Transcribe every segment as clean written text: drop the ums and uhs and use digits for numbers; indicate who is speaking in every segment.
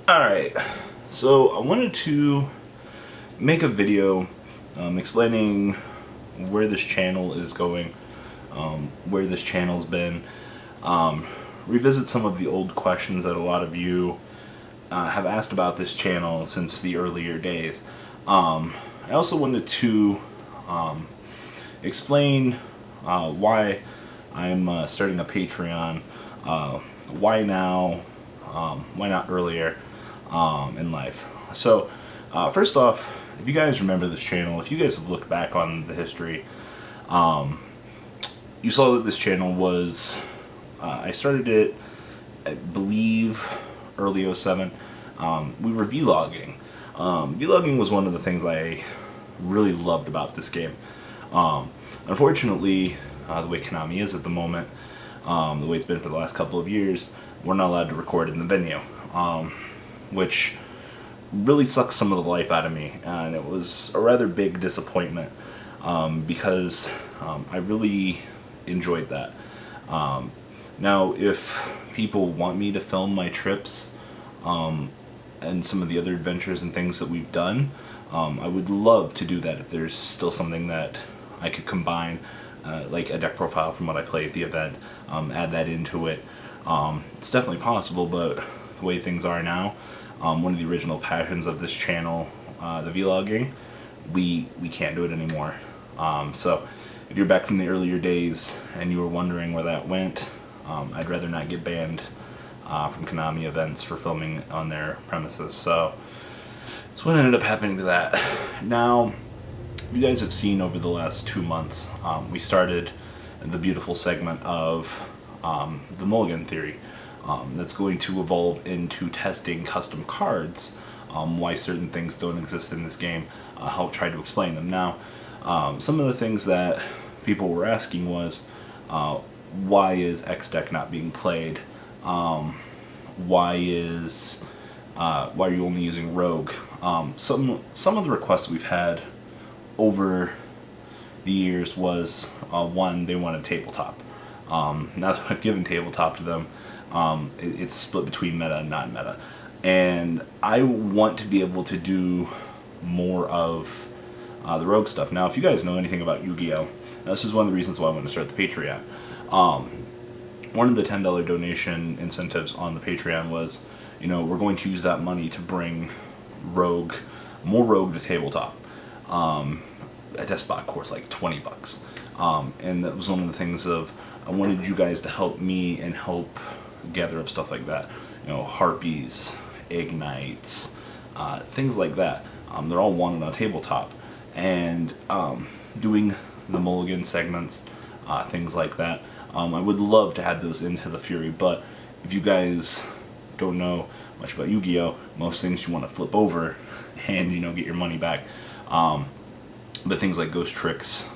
Speaker 1: Alright, so I wanted to make a video explaining where this channel is going, where this channel's been, revisit some of the old questions that a lot of you have asked about this channel since the earlier days. I also wanted to explain why I'm starting a Patreon, why now, why not earlier in life. So first off, if you guys remember this channel, if you guys have looked back on the history, you saw that this channel was, I started it, I believe, early 07. We were vlogging. Vlogging was one of the things I really loved about this game. Unfortunately, the way Konami is at the moment, the way it's been for the last couple of years, we're not allowed to record in the venue, which really sucks some of the life out of me, and it was a rather big disappointment because I really enjoyed that. Now, if people want me to film my trips and some of the other adventures and things that we've done, I would love to do that if there's still something that I could combine, like a deck profile from what I play at the event, add that into it. It's definitely possible, but the way things are now, one of the original passions of this channel, the vlogging, we can't do it anymore. So if you're back from the earlier days and you were wondering where that went, I'd rather not get banned from Konami events for filming on their premises. So that's what ended up happening to that. Now, you guys have seen over the last 2 months, we started the beautiful segment of the Mulligan theory. That's going to evolve into testing custom cards, why certain things don't exist in this game. I'll try to explain them. Now, some of the things that people were asking was, why is X deck not being played? Why are you only using Rogue? Some of the requests we've had over the years was, one, they wanted tabletop. Now that I've given tabletop to them, it's split between meta and non-meta, and I want to be able to do more of the Rogue stuff. Now, if you guys know anything about Yugioh, this is one of the reasons why I want to start the Patreon. One of the $10 donation incentives on the Patreon was, we're going to use that money to bring more Rogue to tabletop. A desk spot costs like $20, and that was one of the things of, I wanted you guys to help me and help gather up stuff like that. Harpies, ignites, things like that. They're all wanted on tabletop, and doing the Mulligan segments, things like that. I would love to add those into the Fury, but if you guys don't know much about Yu-Gi-Oh, most things you want to flip over and get your money back. But things like Ghost Tricks,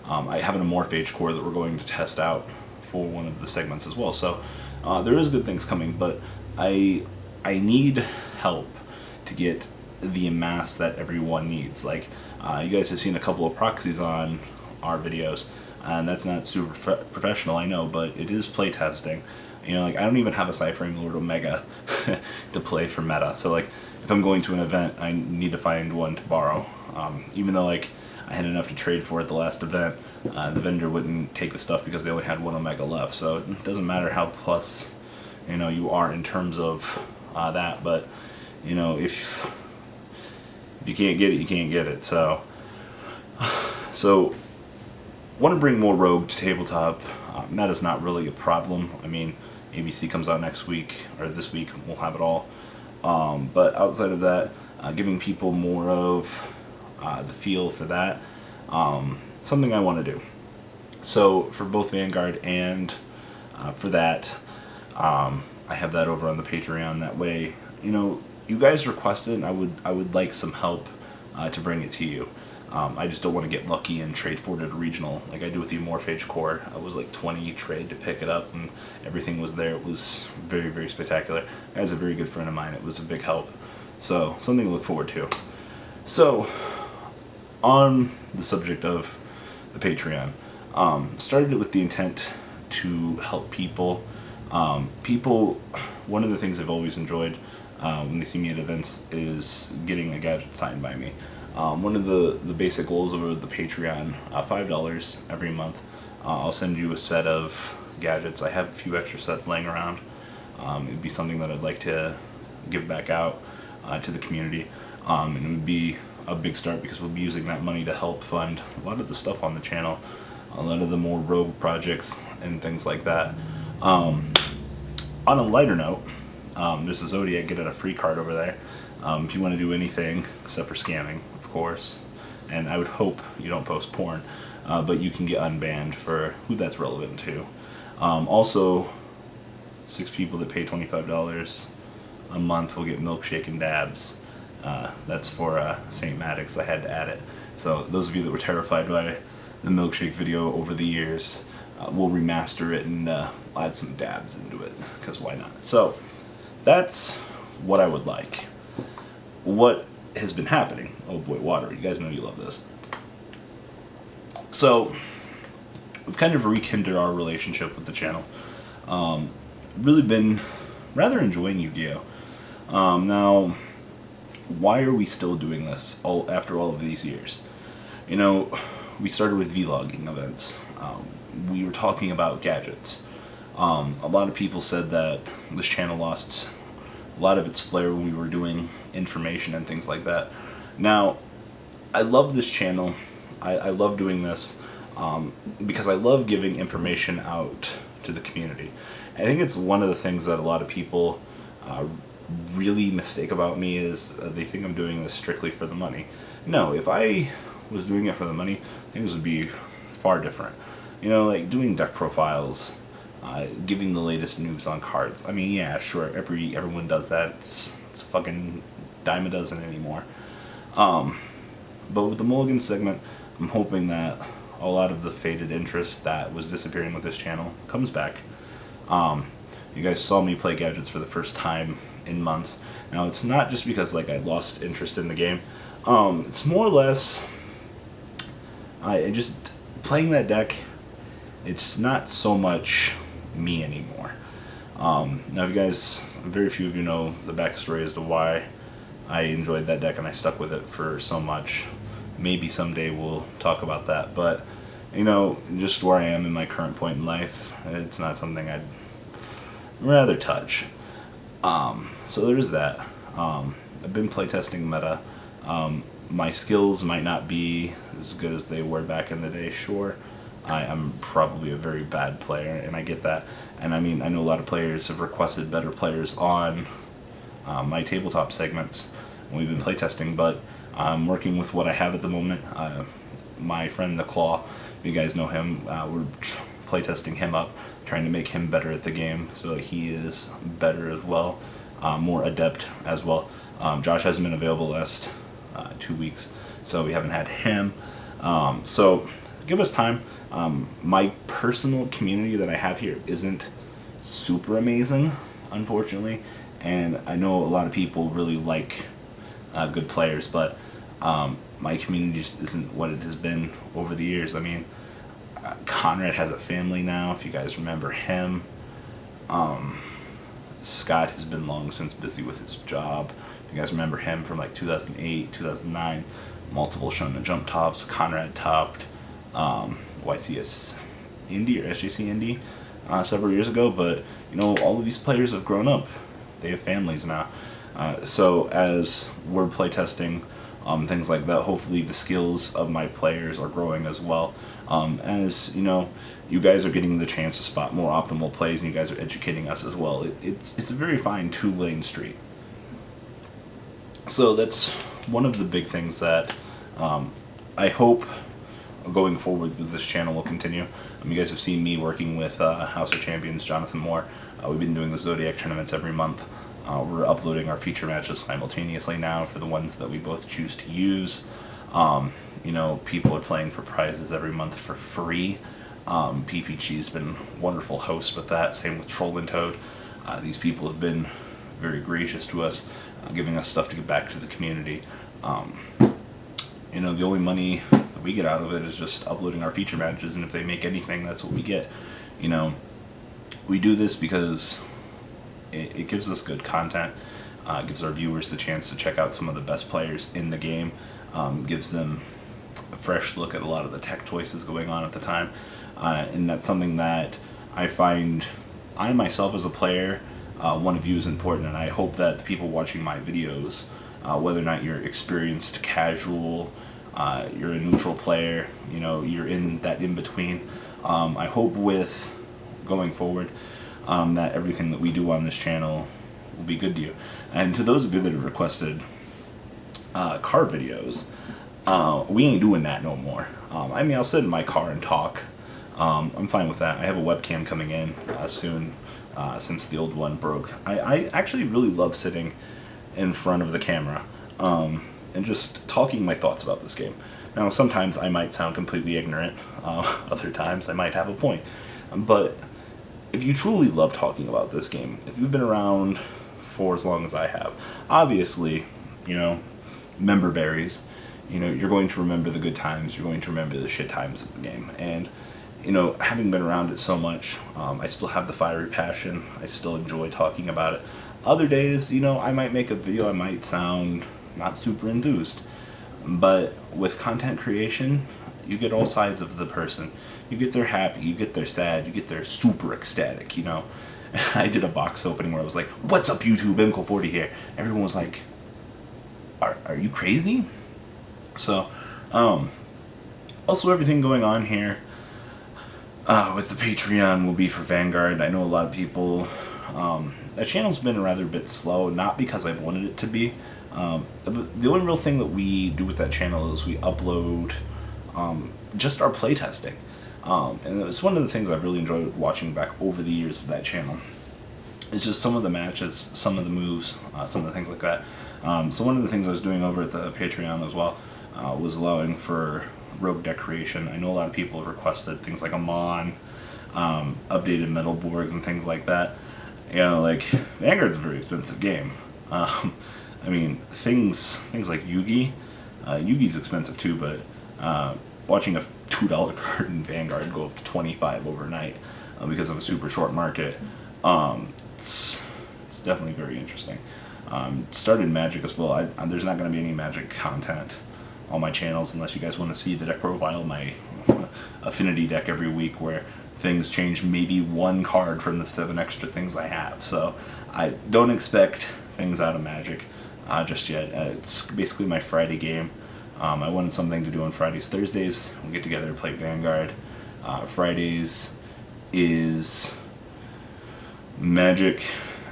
Speaker 1: I have an Amorphage core that we're going to test out for one of the segments as well. So there is good things coming, but I need help to get the amass that everyone needs. Like, you guys have seen a couple of proxies on our videos, and that's not super professional, I know, but it is playtesting. Like, I don't even have a Ciphering Lord Omega to play for meta. So, like, if I'm going to an event, I need to find one to borrow. Even though, like, I had enough to trade for at the last event, the vendor wouldn't take the stuff because they only had one Omega left. So it doesn't matter how plus, you are in terms of that. But, if you can't get it, you can't get it. So want to bring more Rogue to tabletop. That is not really a problem. I mean, ABC comes out next week, or this week, we'll have it all. But outside of that, giving people more of the feel for that, something I want to do. So for both Vanguard and for that, I have that over on the Patreon. That way, you guys request it, and I would like some help to bring it to you. I just don't want to get lucky and trade for it at a regional like I do with the Amorphage core. I was like 20 trade to pick it up, and everything was there. It was very, very spectacular. As a very good friend of mine, it was a big help. So something to look forward to. So on the subject of the Patreon, started it with the intent to help people People, one of the things I've always enjoyed when they see me at events is getting a gadget signed by me. One of the basic goals of the Patreon, $5 every month, I'll send you a set of gadgets. I have a few extra sets laying around. It'd be something that I'd like to give back out to the community, and it would be a big start because we'll be using that money to help fund a lot of the stuff on the channel, a lot of the more rogue projects and things like that. On a lighter note, there's a Zodiac Get It a Free card over there. If you want to do anything except for scamming, of course, and I would hope you don't post porn, but you can get unbanned for who that's relevant to. Also, 6 people that pay $25 a month will get milkshake and dabs. That's for St. Maddox. I had to add it. So those of you that were terrified by the milkshake video over the years, we'll remaster it and add some dabs into it, because why not? So that's what I would like. What has been happening? Oh boy, water. You guys know you love this. So we've kind of rekindled our relationship with the channel. Really been rather enjoying Yugioh. Now, why are we still doing this after all of these years? You know, we started with vlogging events. We were talking about gadgets. A lot of people said that this channel lost a lot of its flair when we were doing information and things like that. Now, I love this channel. I love doing this because I love giving information out to the community. I think it's one of the things that a lot of people really mistake about me is they think I'm doing this strictly for the money. No, if I was doing it for the money, things would be far different. You know, like doing deck profiles, giving the latest news on cards. I mean, yeah, sure, everyone does that. It's a fucking dime a dozen anymore. But with the Mulligan segment, I'm hoping that a lot of the faded interest that was disappearing with this channel comes back. You guys saw me play gadgets for the first time in months. Now, it's not just because like I lost interest in the game. It's more or less I just playing that deck. It's not so much me anymore. Now, if you guys, very few of you know the backstory as to why I enjoyed that deck and I stuck with it for so much. Maybe someday we'll talk about that, but you know, just where I am in my current point in life, it's not something I'd rather touch. So there's that. I've been playtesting meta. My skills might not be as good as they were back in the day, sure. I am probably a very bad player, and I get that. And I mean, I know a lot of players have requested better players on my tabletop segments, and we've been playtesting, but I'm working with what I have at the moment. My friend the Claw, you guys know him, we're playtesting him up, trying to make him better at the game, so he is better as well, more adept as well. Josh hasn't been available the last 2 weeks, so we haven't had him. So give us time. My personal community that I have here isn't super amazing, unfortunately, and I know a lot of people really like good players, but my community just isn't what it has been over the years. I mean, Conrad has a family now, if you guys remember him. Scott has been long since busy with his job. If you guys remember him from like 2008, 2009, multiple Shonen Jump tops. Conrad topped YCS Indie or SJC Indie several years ago, but you know, all of these players have grown up. They have families now. So as we're playtesting things like that, hopefully the skills of my players are growing as well. As you know, you guys are getting the chance to spot more optimal plays, and you guys are educating us as well. It's a very fine two-lane street. So that's one of the big things that I hope going forward with this channel will continue. You guys have seen me working with House of Champions, Jonathan Moore. We've been doing the Zodiac tournaments every month. We're uploading our feature matches simultaneously now for the ones that we both choose to use. You know, people are playing for prizes every month for free. PPG's been wonderful hosts with that. Same with Troll and Toad. These people have been very gracious to us, giving us stuff to give back to the community. You know, the only money that we get out of it is just uploading our feature matches, and if they make anything, that's what we get. You know, We do this because it gives us good content, gives our viewers the chance to check out some of the best players in the game, gives them a fresh look at a lot of the tech choices going on at the time, and that's something that I find I myself as a player want to view as important, and I hope that the people watching my videos, whether or not you're experienced, casual, you're a neutral player, you know, you're in that in-between, I hope with going forward that everything that we do on this channel will be good to you. And to those of you that have requested car videos, we ain't doing that no more. I mean, I'll sit in my car and talk. I'm fine with that. I have a webcam coming in soon, since the old one broke. I actually really love sitting in front of the camera and just talking my thoughts about this game. Now, sometimes I might sound completely ignorant. Other times I might have a point. But if you truly love talking about this game, if you've been around for as long as I have, obviously, you know, member berries, you know, you're going to remember the good times, you're going to remember the shit times of the game. And, you know, having been around it so much, I still have the fiery passion, I still enjoy talking about it. Other days, you know, I might make a video, I might sound not super enthused. But with content creation, you get all sides of the person. You get their happy, you get their sad, you get their super ecstatic, you know. I did a box opening where I was like, "What's up, YouTube? MKohl40 here." Everyone was like, are you crazy? So, also everything going on here with the Patreon will be for Vanguard. I know a lot of people, the channel's been rather a bit slow, not because I've wanted it to be. The only real thing that we do with that channel is we upload just our playtesting. And it's one of the things I've really enjoyed watching back over the years of that channel. It's just some of the matches, some of the moves, some of the things like that. So one of the things I was doing over at the Patreon as well was allowing for rogue deck creation. I know a lot of people have requested things like a Mon, updated metal boards and things like that. You know, like, Vanguard's a very expensive game. I mean, things like Yugioh, Yugioh's expensive too, but watching a $2 card in Vanguard go up to 25 overnight because of a super short market, it's definitely very interesting. Started Magic as well. There's not going to be any Magic content on my channels unless you guys want to see the deck profile, my affinity deck every week where things change maybe one card from the 7 extra things I have. So I don't expect things out of Magic just yet. It's basically my Friday game. I wanted something to do on Fridays, Thursdays. We get together to play Vanguard. Fridays is Magic,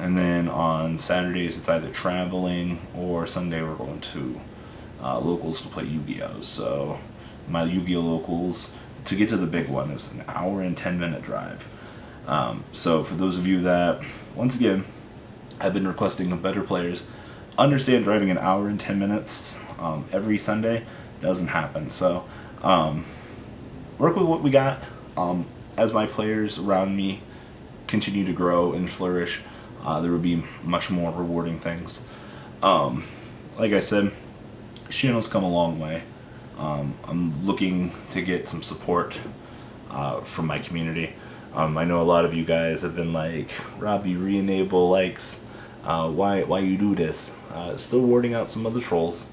Speaker 1: and then on Saturdays it's either traveling or Sunday we're going to locals to play Yugioh. So my Yugioh locals to get to the big one is an hour and 10-minute drive. So for those of you that, once again, have been requesting better players, understand driving an hour and 10 minutes every Sunday doesn't happen. So work with what we got. As my players around me continue to grow and flourish, there will be much more rewarding things. Like I said, this channel's come a long way. I'm looking to get some support from my community. I know a lot of you guys have been like, "Robbie, re-enable likes. Why you do this?" Still warding out some other trolls.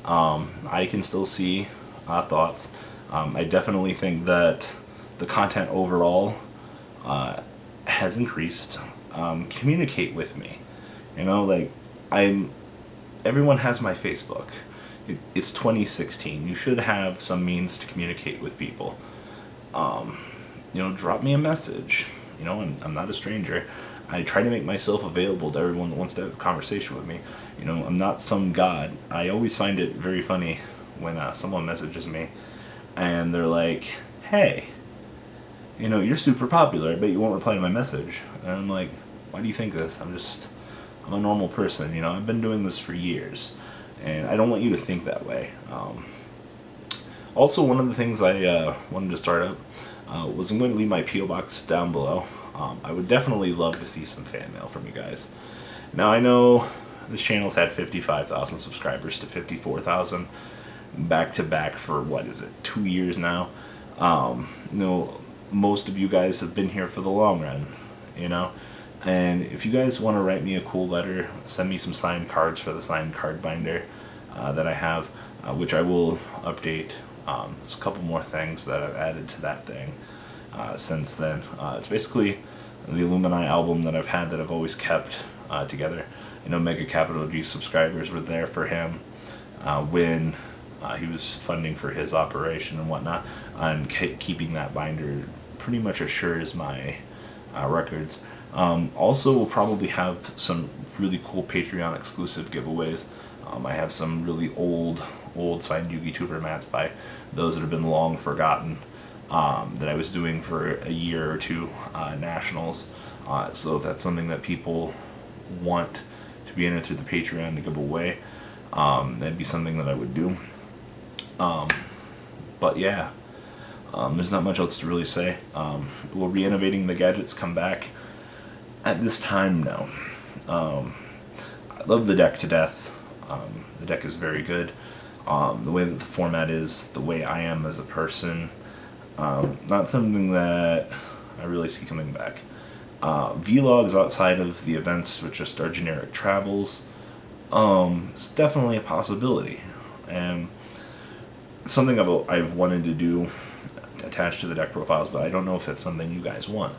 Speaker 1: I can still see thoughts. I definitely think that the content overall has increased. Communicate with me. You know, like, everyone has my Facebook. It's 2016. You should have some means to communicate with people. You know, drop me a message. You know, I'm not a stranger. I try to make myself available to everyone that wants to have a conversation with me. You know, I'm not some god. I always find it very funny when someone messages me and they're like, "Hey, you know, you're super popular. I bet you won't reply to my message." And I'm like, "Why do you think this? I'm a normal person. You know, I've been doing this for years, and I don't want you to think that way." Also, one of the things I wanted to start up was I'm going to leave my P.O. box down below. I would definitely love to see some fan mail from you guys. Now, I know this channel's had 55,000 subscribers to 54,000 back to back for, what is it, 2 years now. You know, most of you guys have been here for the long run, you know. And if you guys want to write me a cool letter, send me some signed cards for the signed card binder that I have, which I will update. There's a couple more things that I've added to that thing since then. It's basically the Illuminati album that I've had that I've always kept together. You know, MKohl40 subscribers were there for him when he was funding for his operation and whatnot, and keeping that binder pretty much assures my records. Also, we'll probably have some really cool Patreon exclusive giveaways. I have some really old signed Yu-Gi tuber mats by those that have been long forgotten that I was doing for a year or two nationals. So if that's something that people want to be entered through the Patreon to give away, that'd be something that I would do. But yeah, there's not much else to really say. Will re-innovating the gadgets come back? At this time, no. I love the deck to death. The deck is very good. The way that the format is, the way I am as a person, not something that I really see coming back. Vlogs outside of the events, which just are generic travels, it's definitely a possibility. And it's something I've wanted to do attached to the deck profiles, but I don't know if that's something you guys want.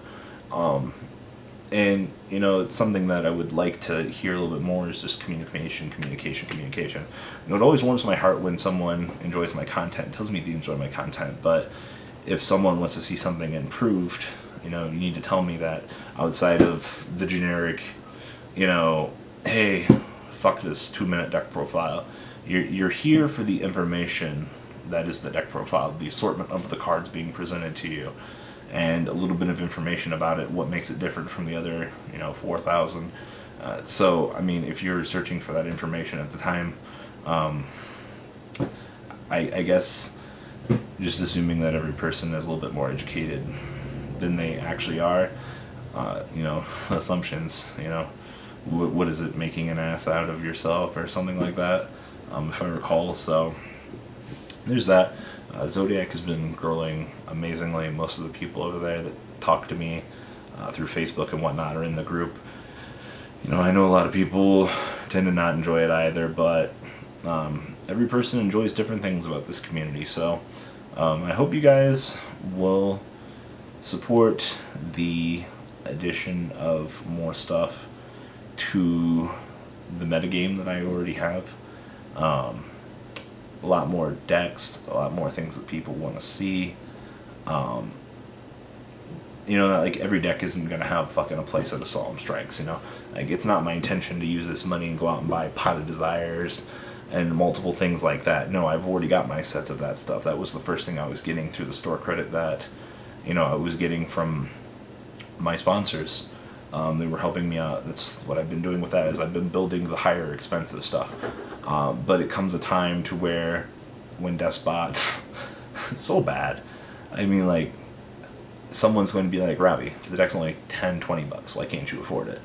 Speaker 1: And, you know, it's something that I would like to hear a little bit more is just communication. You know, it always warms my heart when someone enjoys my content, tells me they enjoy my content, but if someone wants to see something improved, you know, you need to tell me that outside of the generic, you know, hey, fuck this 2-minute deck profile. You're here for the information that is the deck profile, the assortment of the cards being presented to you, and a little bit of information about it, what makes it different from the other, you know, 4,000. So, I mean, if you're searching for that information at the time, I guess just assuming that every person is a little bit more educated than they actually are, you know, assumptions, you know, what is it, making an ass out of yourself or something like that, if I recall. So there's that. Zodiac has been growing amazingly. Most of the people over there that talk to me through Facebook and whatnot are in the group. You know, I know a lot of people tend to not enjoy it either, but every person enjoys different things about this community. So I hope you guys will support the addition of more stuff to the metagame that I already have. A lot more decks, a lot more things that people want to see. You know, like every deck isn't going to have fucking a place at a Solemn Strikes, you know? Like, it's not my intention to use this money and go out and buy Pot of Desires and multiple things like that. No, I've already got my sets of that stuff. That was the first thing I was getting through the store credit that, you know, I was getting from my sponsors. They were helping me out. That's what I've been doing with that, is I've been building the higher expensive stuff. But it comes a time to where when Despot, it's so bad. I mean, like, someone's going to be like, Robbie, the deck's only $10, $20. Why can't you afford it?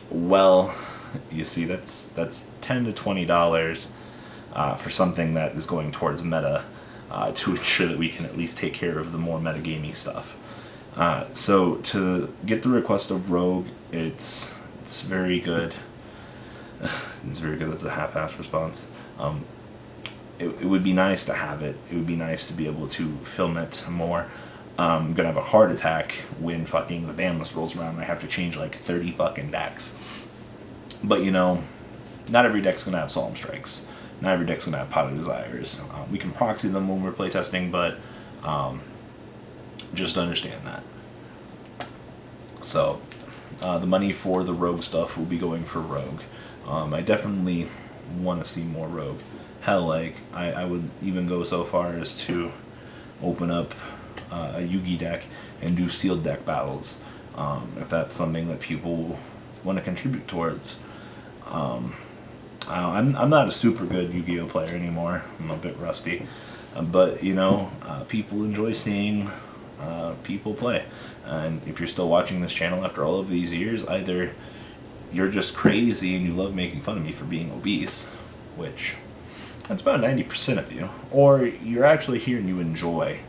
Speaker 1: Well, you see, that's $10 to $20 for something that is going towards meta to ensure that we can at least take care of the more metagamey stuff. So to get the request of Rogue, it's very good. It's very good. That's a half-assed response. It would be nice to have it. It would be nice to be able to film it more. I'm gonna have a heart attack when fucking the ban list rolls around and I have to change like 30 fucking decks. But you know, not every deck's gonna have Solemn Strikes. Not every deck's gonna have Pot of Desires. We can proxy them when we're playtesting, but just understand that. So, the money for the Rogue stuff will be going for Rogue. I definitely want to see more Rogue. Hell, like, I would even go so far as to open up a Yu-Gi deck and do sealed deck battles, if that's something that people want to contribute towards. I'm not a super good Yu-Gi-Oh player anymore. I'm a bit rusty. But, you know, people enjoy seeing people play. And if you're still watching this channel after all of these years, either you're just crazy and you love making fun of me for being obese, which that's about 90% of you, or you're actually here and you enjoy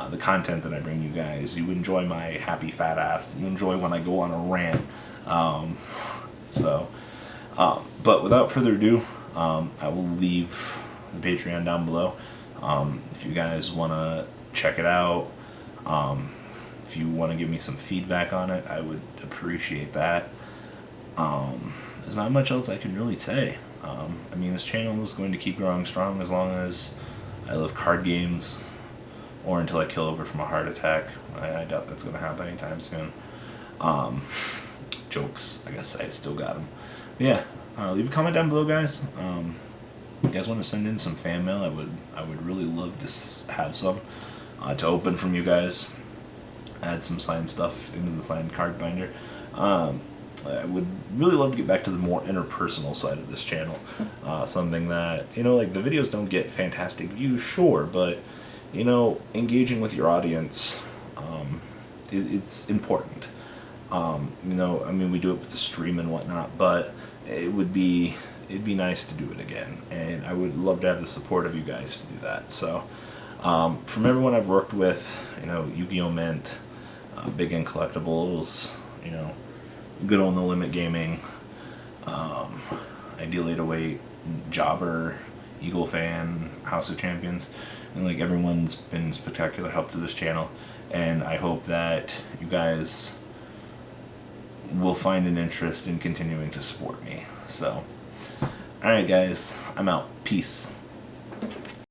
Speaker 1: the content that I bring you guys. You enjoy my happy fat ass. You enjoy when I go on a rant. But without further ado, I will leave the Patreon down below. If you guys want to check it out, if you want to give me some feedback on it, I would appreciate that. There's not much else I can really say. I mean, this channel is going to keep growing strong as long as I love card games, or until I kill over from a heart attack. I doubt that's going to happen anytime soon. Jokes, I guess I still got them. Yeah, leave a comment down below, guys. If you guys want to send in some fan mail, I would really love to have some to open from you guys. Add some signed stuff into the signed card binder. I would really love to get back to the more interpersonal side of this channel. Something that, like, the videos don't get fantastic views, sure, but, engaging with your audience, it's important. I mean, we do it with the stream and whatnot, but it'd be nice to do it again, and I would love to have the support of you guys to do that. So, from everyone I've worked with, Yugioh Mint, Big N Collectibles, good old No Limit Gaming, Ideal 808, Jobber, Eagle Fan, House of Champions, and like everyone's been spectacular help to this channel, and I hope that you guys will find an interest in continuing to support me. So, alright guys, I'm out. Peace.